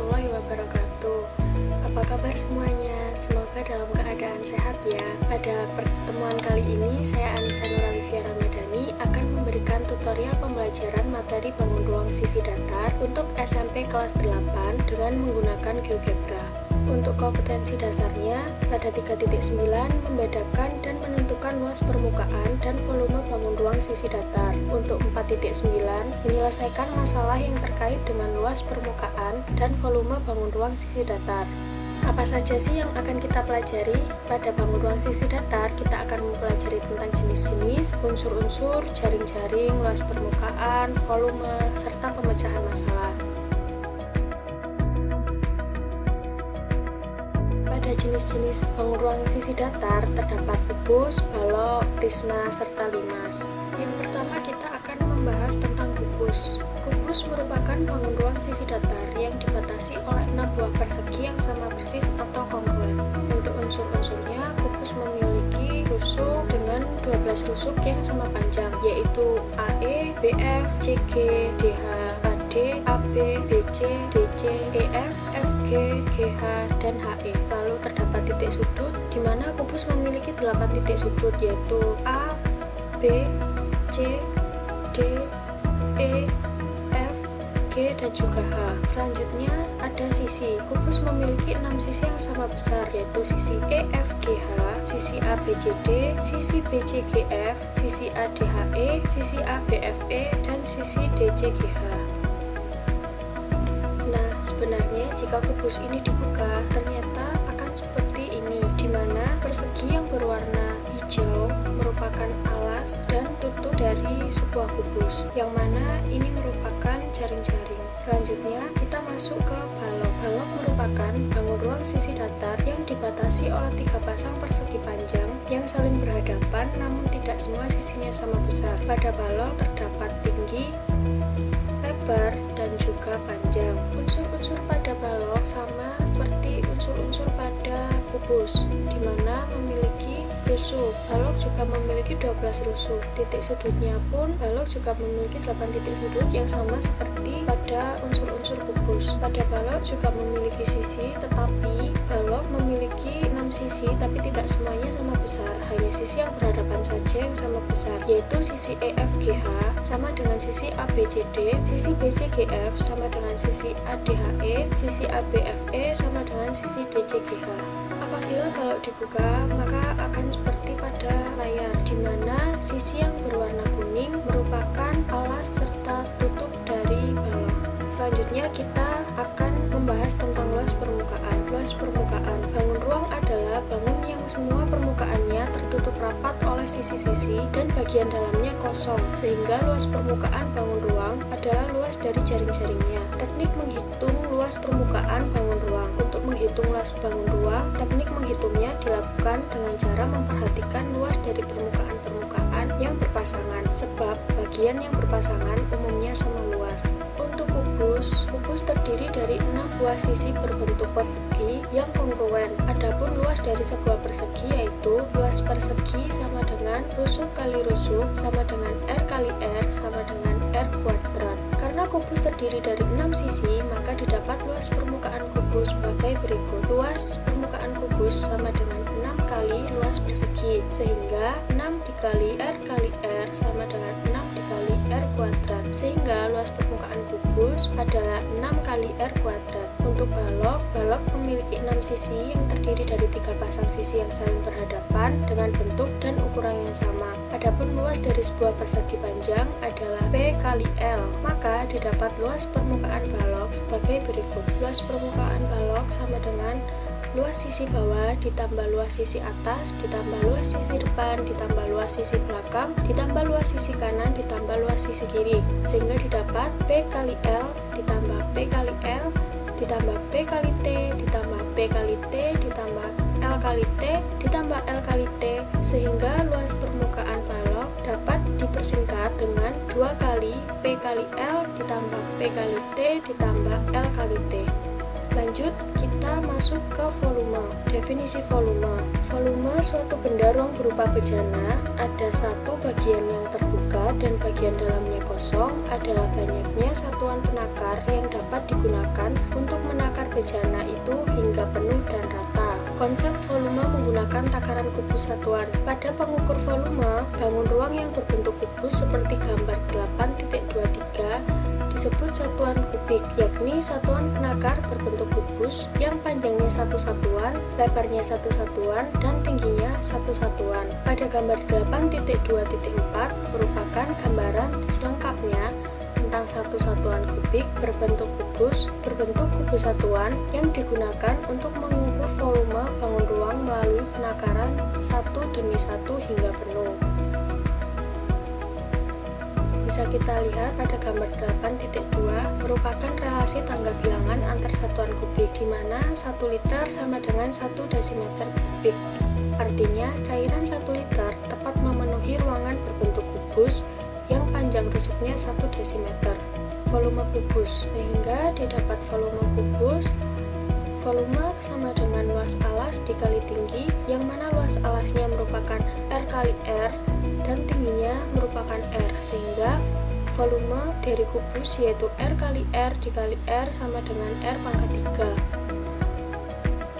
warahmatullahi wabarakatuh. Apa kabar semuanya? Semoga dalam keadaan sehat ya. Pada pertemuan kali ini, saya Anissa Nuralivia Ramadhani akan memberikan tutorial pembelajaran materi bangun ruang sisi datar untuk SMP kelas 8 dengan menggunakan GeoGebra. Untuk kompetensi dasarnya, pada 3.9 membedakan dan menentukan luas permukaan dan volume bangun ruang sisi datar. Untuk 4.9 menyelesaikan masalah yang terkait dengan luas permukaan dan volume bangun ruang sisi datar. Apa saja sih yang akan kita pelajari? Pada bangun ruang sisi datar, kita akan mempelajari tentang jenis-jenis, unsur-unsur, jaring-jaring, luas permukaan, volume, serta pemecahan masalah. Pada jenis-jenis bangun ruang sisi datar terdapat kubus, balok, prisma, serta limas. Yang pertama kita akan membahas tentang kubus. Kubus merupakan bangun ruang sisi datar yang dibatasi oleh 6 buah persegi yang sama persis atau kongruen. Untuk unsur-unsurnya, kubus memiliki rusuk dengan 12 rusuk yang sama panjang, yaitu AE, BF, CG, DH, AD, AB, BC, DC, EF, FG, GH, dan HE. Lalu terdapat titik sudut, di mana kubus memiliki 8 titik sudut, yaitu A, B, C, D, E, F, G, dan juga H. Selanjutnya ada sisi. Kubus memiliki 6 sisi yang sama besar, yaitu sisi EFGH, sisi ABCD, sisi BCGF, sisi ADHE, sisi ABFE, dan sisi DCGH. Nah, sebenarnya jika kubus ini dibuka, ternyata akan seperti ini, di mana persegi yang berwarna hijau merupakan alas dan tutup dari sebuah kubus, yang mana ini merupakan jaring-jaring. Selanjutnya kita masuk ke balok. Balok merupakan bangun ruang sisi datar yang dibatasi oleh 3 pasang persegi panjang yang saling berhadapan, namun tidak semua sisinya sama besar. Pada balok terdapat tinggi, lebar, dan juga panjang. Unsur-unsur pada balok sama seperti unsur-unsur pada kubus, di mana memiliki rusuk. Balok juga memiliki 12 rusuk. Titik sudutnya pun balok juga memiliki 8 titik sudut yang sama seperti pada unsur-unsur kubus. Pada balok juga memiliki sisi, tetapi balok memiliki 6 sisi, tapi tidak semuanya sama besar. Hanya sisi yang berhadapan saja yang sama besar, yaitu sisi EFGH sama dengan sisi ABCD, sisi BCGF sama dengan sisi ADHE, sisi ABFE sama dengan sisi DCGH. Apabila balok dibuka, maka akan seperti pada layar, di mana sisi yang berwarna kuning merupakan alas serta tutup dari balok. Selanjutnya kita akan membahas tentang luas permukaan. Luas permukaan bangun ruang adalah bangun yang semua permukaannya tertutup rapat oleh sisi-sisi dan bagian dalamnya kosong, sehingga luas permukaan bangun ruang adalah luas dari jaring-jaringnya. Teknik menghitung luas permukaan bangun ruang. Untuk menghitung luas bangun ruang, teknik menghitungnya dilakukan dengan cara memperhatikan luas dari permukaan-permukaan yang berpasangan, sebab bagian yang berpasangan umumnya sama luas. Untuk kubus terdiri dari 6 buah sisi berbentuk persegi yang kongruen. Adapun luas dari sebuah persegi yaitu luas persegi sama dengan rusuk kali rusuk sama dengan R kali R sama dengan R kuadrat. Karena kubus terdiri dari 6 sisi, maka didapat luas permukaan kubus sebagai berikut. Luas permukaan kubus sama dengan 6 kali luas persegi, sehingga 6 dikali R kali R sama dengan 6 dikali R kuadrat, sehingga luas permukaan kubus adalah 6 kali R kuadrat. Untuk balok memiliki 6 sisi yang terdiri dari 3 pasang sisi yang saling berhadapan dengan bentuk dan ukuran yang sama. Adapun luas dari sebuah persegi panjang adalah P kali L, maka didapat luas permukaan balok sebagai berikut. Luas permukaan balok sama dengan luas sisi bawah ditambah luas sisi atas ditambah luas sisi depan ditambah luas sisi belakang ditambah luas sisi kanan ditambah luas sisi kiri, sehingga didapat P kali L ditambah P kali L ditambah P kali T ditambah P kali T ditambah L kali T ditambah L kali T, sehingga luas permukaan balok dapat dipersingkat dengan 2 kali P kali L ditambah P kali T ditambah L kali T. Lanjut, kita masuk ke volume. Definisi volume. Volume suatu benda ruang berupa bejana, ada satu bagian yang terbuka dan bagian dalamnya kosong, adalah banyaknya satuan penakar yang dapat digunakan untuk menakar bejana itu hingga penuh dan rata. Konsep volume menggunakan takaran kubus satuan. Pada pengukur volume, bangun ruang yang berbentuk kubus seperti gambar 8.23 disebut satuan kubik, yakni satuan penakar berbentuk kubus yang panjangnya satu satuan, lebarnya satu satuan, dan tingginya satu satuan. Pada gambar 8.2.4 merupakan gambaran selengkapnya tentang satu satuan kubik berbentuk kubus satuan yang digunakan untuk mengukur volume bangun ruang melalui penakaran satu demi satu hingga penuh. Bisa kita lihat pada gambar 8.2 merupakan relasi tangga bilangan antar satuan kubik, di mana 1 liter sama dengan 1 desimeter kubik. Artinya, cairan 1 liter tepat memenuhi ruangan berbentuk kubus yang panjang rusuknya 1 desimeter. Volume kubus, sehingga didapat volume kubus. Volume sama dengan luas alas dikali tinggi, yang mana luas alasnya merupakan R kali R dan tingginya merupakan R, sehingga volume dari kubus yaitu R kali R dikali R sama dengan R pangkat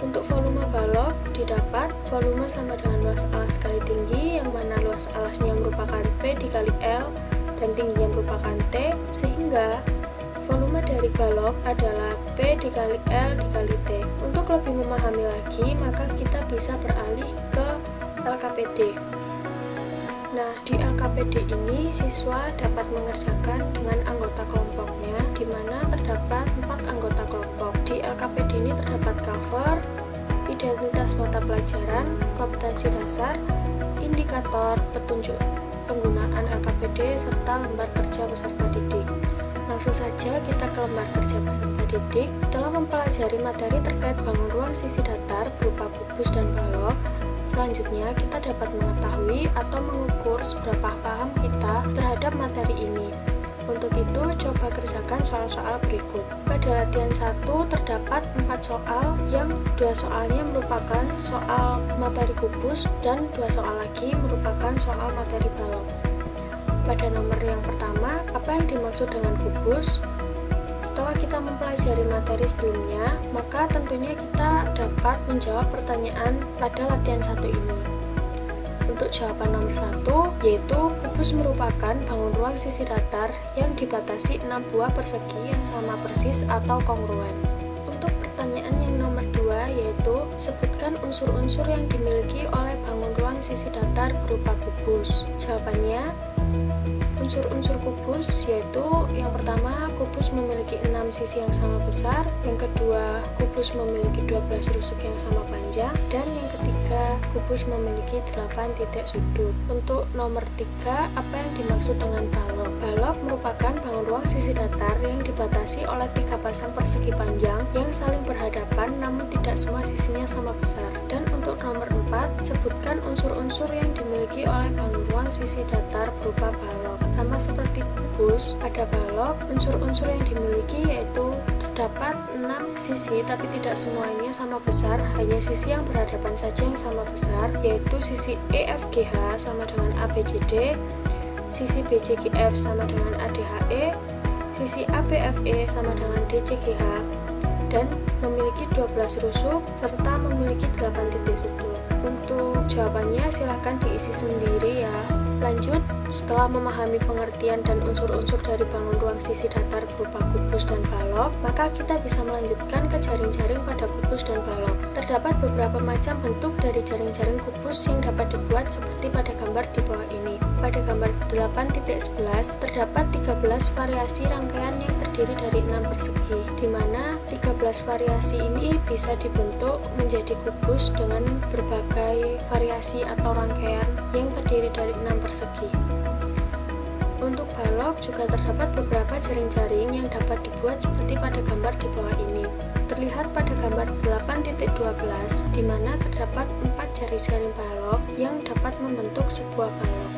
3. Untuk volume balok didapat volume sama dengan luas alas kali tinggi, yang mana luas alasnya merupakan P dikali L dan tingginya merupakan T, sehingga volume dari balok adalah P dikali L dikali T. Untuk lebih memahami lagi, maka kita bisa beralih ke LKPD. Nah, di LKPD ini siswa dapat mengerjakan dengan anggota kelompoknya, di mana terdapat 4 anggota kelompok. Di LKPD ini terdapat cover, identitas mata pelajaran, kompetensi dasar, indikator, petunjuk penggunaan LKPD, serta lembar kerja peserta didik. Langsung saja kita ke lembar kerja peserta didik. Setelah mempelajari materi terkait bangun ruang sisi datar berupa kubus dan balok, selanjutnya kita dapat mengetahui atau mengukur seberapa paham kita terhadap materi ini. Untuk itu, coba kerjakan soal-soal berikut. Pada latihan 1 terdapat 4 soal, yang 2 soalnya merupakan soal materi kubus dan 2 soal lagi merupakan soal materi balok. Pada nomor yang pertama, apa yang dimaksud dengan kubus? Setelah kita mempelajari materi sebelumnya, maka tentunya kita dapat menjawab pertanyaan pada latihan 1 ini. Untuk jawaban nomor 1, yaitu kubus merupakan bangun ruang sisi datar yang dibatasi 6 buah persegi yang sama persis atau kongruen. Untuk pertanyaan yang nomor 2, yaitu sebutkan unsur-unsur yang dimiliki oleh bangun ruang sisi datar berupa kubus. Jawabannya, unsur-unsur kubus yaitu yang pertama, kubus memiliki 6 sisi yang sama besar, yang kedua, kubus memiliki 12 rusuk yang sama panjang, dan yang ketiga, kubus memiliki 8 titik sudut. Untuk nomor 3, apa yang dimaksud dengan balok? Balok merupakan bangun ruang sisi datar yang dibatasi oleh 3 pasang persegi panjang yang saling berhadapan namun tidak semua sisinya sama besar. Dan untuk nomor 4, sebutkan unsur-unsur yang dimiliki oleh bangun ruang sisi datar berupa balok. Sama seperti kubus, pada balok, unsur-unsur yang dimiliki yaitu terdapat 6 sisi, tapi tidak semuanya sama besar, hanya sisi yang berhadapan saja yang sama besar, yaitu sisi EFGH sama dengan ABCD, sisi BCGF sama dengan ADHE, sisi ABFE sama dengan DCGH, dan memiliki 12 rusuk, serta memiliki 8 titik sudut. Untuk jawabannya silahkan diisi sendiri ya. Lanjut, setelah memahami pengertian dan unsur-unsur dari bangun ruang sisi datar berupa kubus dan balok, maka kita bisa melanjutkan ke jaring-jaring pada kubus dan balok. Terdapat beberapa macam bentuk dari jaring-jaring kubus yang dapat dibuat seperti pada gambar di bawah ini. Pada gambar 8.11 terdapat 13 variasi rangkaian yang terdiri dari 6 persegi, di mana 13 variasi ini bisa dibentuk menjadi kubus dengan berbagai variasi atau rangkaian yang terdiri dari 6 persegi. Untuk balok juga terdapat beberapa jaring-jaring yang dapat dibuat seperti pada gambar di bawah ini. Terlihat pada gambar 8.12 di mana terdapat 4 jaring-jaring balok yang dapat membentuk sebuah balok.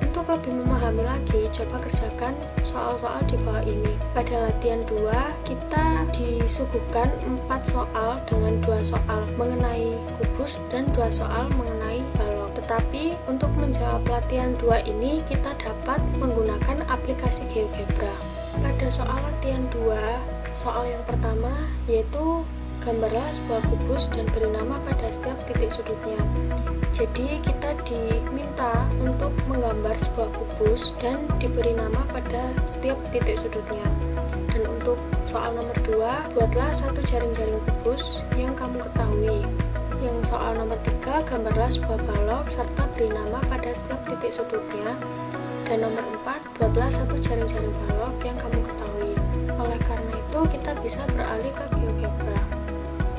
Untuk lebih memahami lagi, coba kerjakan soal-soal di bawah ini. Pada latihan 2, kita disuguhkan 4 soal dengan 2 soal mengenai kubus dan 2 soal mengenai balok. Tetapi untuk menjawab latihan 2 ini kita dapat menggunakan aplikasi GeoGebra. Pada soal latihan 2, soal yang pertama yaitu gambarlah sebuah kubus dan beri nama pada setiap titik sudutnya. Jadi kita diminta untuk menggambar sebuah kubus dan diberi nama pada setiap titik sudutnya. Dan untuk soal nomor 2, buatlah satu jaring-jaring kubus yang kamu ketahui. Yang soal nomor 3, gambarlah sebuah balok serta beri nama pada setiap titik sudutnya. Dan nomor 4, buatlah satu jaring-jaring balok yang kamu ketahui. Oleh karena itu, kita bisa beralih ke GeoGebra.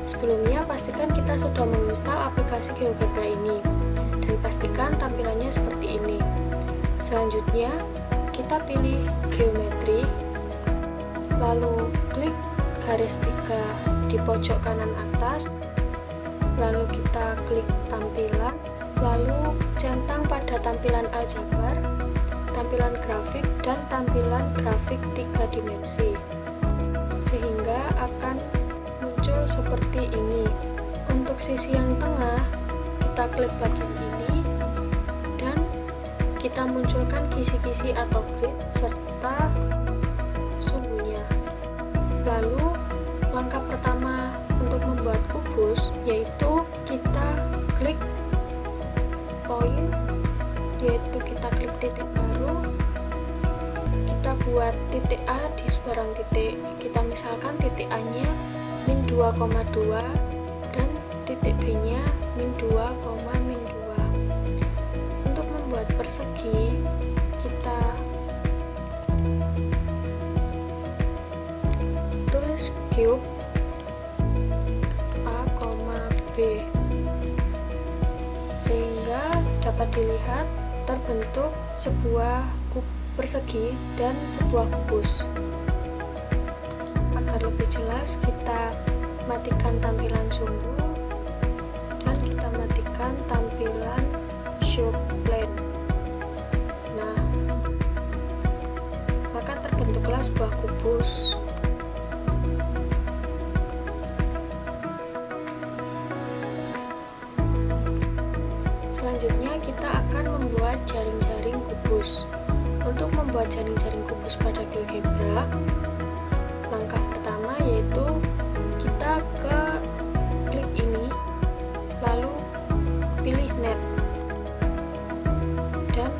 Sebelumnya, pastikan kita sudah menginstal aplikasi GeoGebra ini dan pastikan tampilannya seperti ini. Selanjutnya, kita pilih geometri, lalu klik garis 3 di pojok kanan atas, lalu kita klik tampilan, lalu centang pada tampilan aljabar, tampilan grafik, dan tampilan grafik 3 dimensi, sehingga akan muncul seperti ini. Untuk sisi yang tengah, kita klik bagian ini dan kita munculkan kisi-kisi atau grid serta sumbunya. Lalu langkah pertama untuk membuat kubus yaitu kita klik poin, yaitu kita klik titik baru, kita buat titik A di seberang titik. Kita misalkan titik A nya min 2,2 dan titik B nya min 2, min 2. Untuk membuat persegi, kita tulis cube A, B, sehingga dapat dilihat terbentuk sebuah persegi dan sebuah kubus. Agar lebih jelas, kita matikan tampilan sumbu dan kita matikan tampilan show plane. Nah, maka terbentuklah sebuah kubus. Selanjutnya kita akan membuat jaring-jaring kubus. Untuk membuat jaring-jaring kubus pada GeoGebra, langkah pertama yaitu kita klik ini, lalu pilih net dan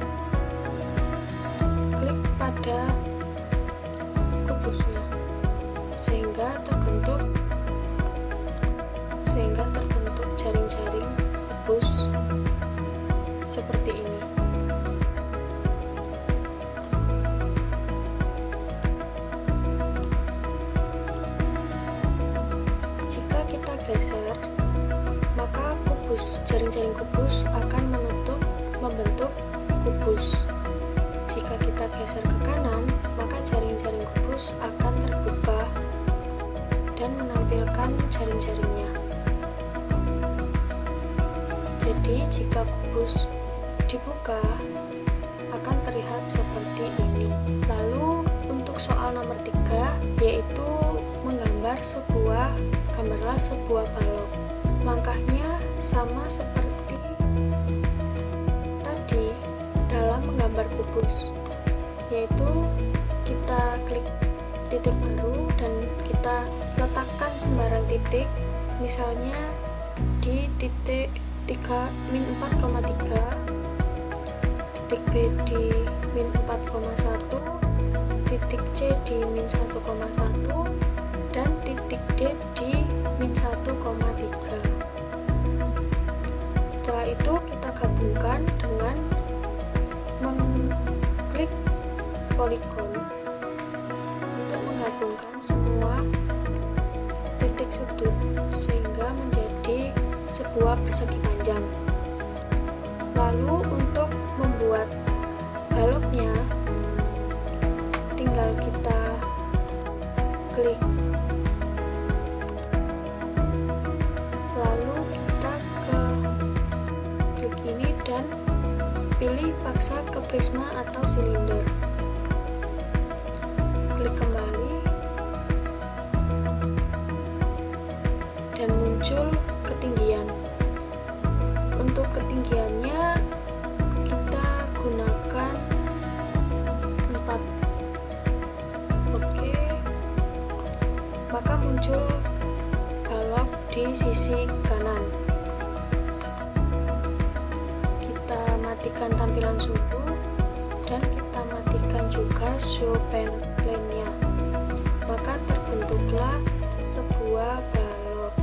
klik pada kubusnya sehingga terbentuk jaring-jaring kubus seperti ini. Jika kita geser, maka jaring-jaring kubus akan membentuk kubus. Jika kita geser ke kanan, maka jaring-jaring kubus akan terbuka dan menampilkan jaring-jaringnya. Jadi jika kubus dibuka akan terlihat seperti ini. Lalu untuk soal nomor 3 yaitu gambarlah sebuah balok. Langkahnya sama seperti tadi dalam menggambar kubus, yaitu kita klik titik baru dan kita letakkan sembarang titik, misalnya di titik min 4,3, titik B di min 4,1, titik C di min 1,1, dan titik D di min 1,3. Setelah itu kita gabungkan dengan mengklik polygon untuk menggabungkan semua titik sudut sehingga menjadi sebuah persegi panjang. Lalu untuk membuat baloknya tinggal kita klik, lalu kita klik ini dan pilih paksa ke prisma atau silinder. Klik kembali dan muncul ketinggian. Untuk ketinggiannya kita gunakan 4. Oke. Maka muncul balok di sisi kanan. Kita matikan tampilan sumbu dan kita matikan juga show plane-nya. Maka terbentuklah sebuah balok.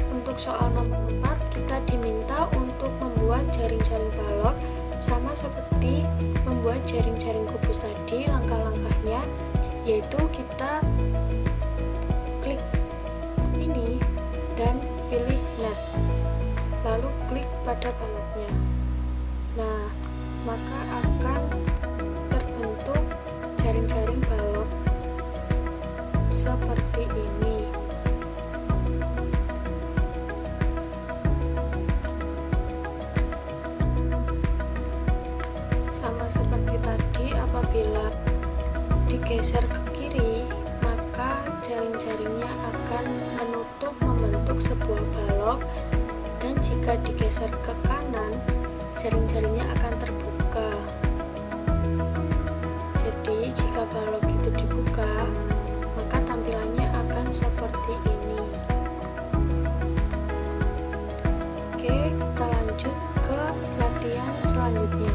Untuk soal nomor 4, kita diminta untuk membuat jaring-jaring balok sama seperti membuat jaring-jaring kubus tadi. Langkah-langkahnya yaitu kita klik ini dan pilih net, lalu klik pada baloknya. Nah, maka akan terbentuk jaring-jaring balok seperti ini. Sama seperti tadi, apabila digeser ke kiri, maka jaring-jaringnya akan membentuk sebuah balok, dan jika digeser ke kanan, jaring-jaringnya akan terbuka. Jadi jika balok itu dibuka, maka tampilannya akan seperti ini. Oke, kita lanjut ke latihan selanjutnya.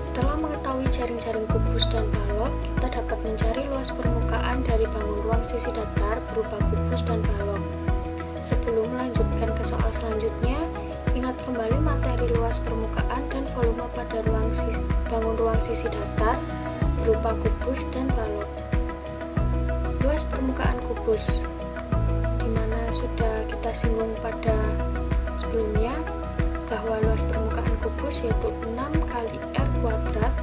Setelah mengetahui jaring-jaring kubus dan balok, kita dapat mencari luas permukaan dari bangun ruang sisi datar berupa kubus dan balok. Sebelum melanjutkan ke soal selanjutnya, ingat kembali materi luas permukaan dan volume pada bangun ruang sisi datar berupa kubus dan balok. Luas permukaan kubus, dimana sudah kita singgung pada sebelumnya, bahwa luas permukaan kubus yaitu 6 kali R kuadrat,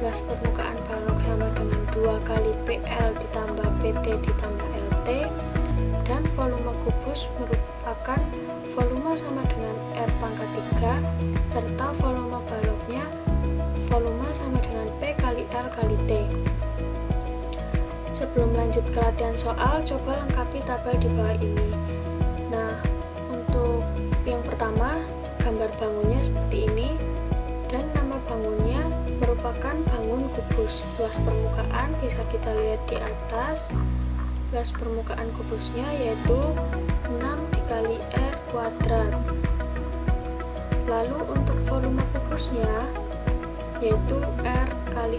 luas permukaan balok sama dengan 2 kali PL ditambah PT ditambah LT, dan volume kubus merupakan volume sama dengan R pangkat 3, serta volume baloknya volume sama dengan P kali L kali T. Sebelum lanjut ke latihan soal, coba lengkapi tabel di bawah ini. Nah, untuk yang pertama, gambar bangunnya seperti ini, dan nama bangunnya merupakan bangun kubus. Luas permukaan bisa kita lihat di atas. Luas permukaan kubusnya yaitu 6 dikali R kuadrat. Lalu untuk volume kubusnya yaitu R kali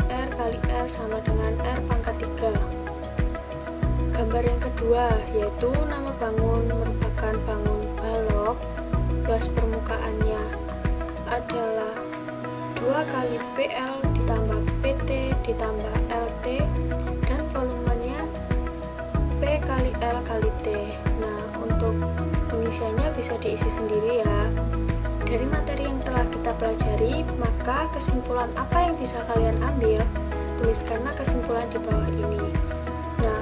R sama dengan R pangkat 3. Gambar yang kedua yaitu nama bangun merupakan bangun balok. Luas permukaannya adalah 2 kali PL ditambah PT ditambah LT, dan volumenya P kali L kali T. Nah, untuk pengisiannya bisa diisi sendiri ya. Dari materi yang telah kita pelajari, maka kesimpulan apa yang bisa kalian ambil, tuliskanlah kesimpulan di bawah ini. Nah,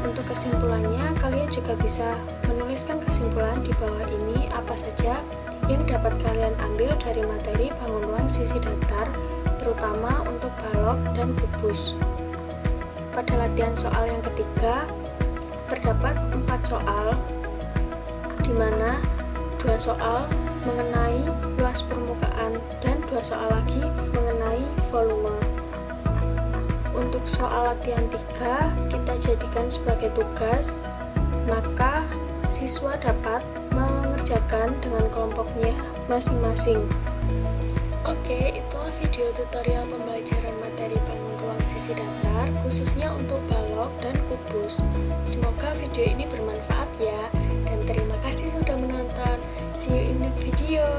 untuk kesimpulannya, kalian juga bisa menuliskan kesimpulan di bawah ini apa saja yang dapat kalian ambil dari materi bangun ruang sisi datar, terutama untuk balok dan kubus. Pada latihan soal yang ketiga, terdapat 4 soal, di mana 2 soal mengenai luas permukaan dan 2 soal lagi mengenai volume. Untuk soal latihan 3 kita jadikan sebagai tugas, maka siswa dapat mengerjakan dengan kelompoknya masing-masing. Oke, itulah video tutorial pembelajaran materi bangun ruang sisi datar khususnya untuk balok dan kubus. Semoga video ini bermanfaat ya, dan terima kasih sudah menonton. See you in next video.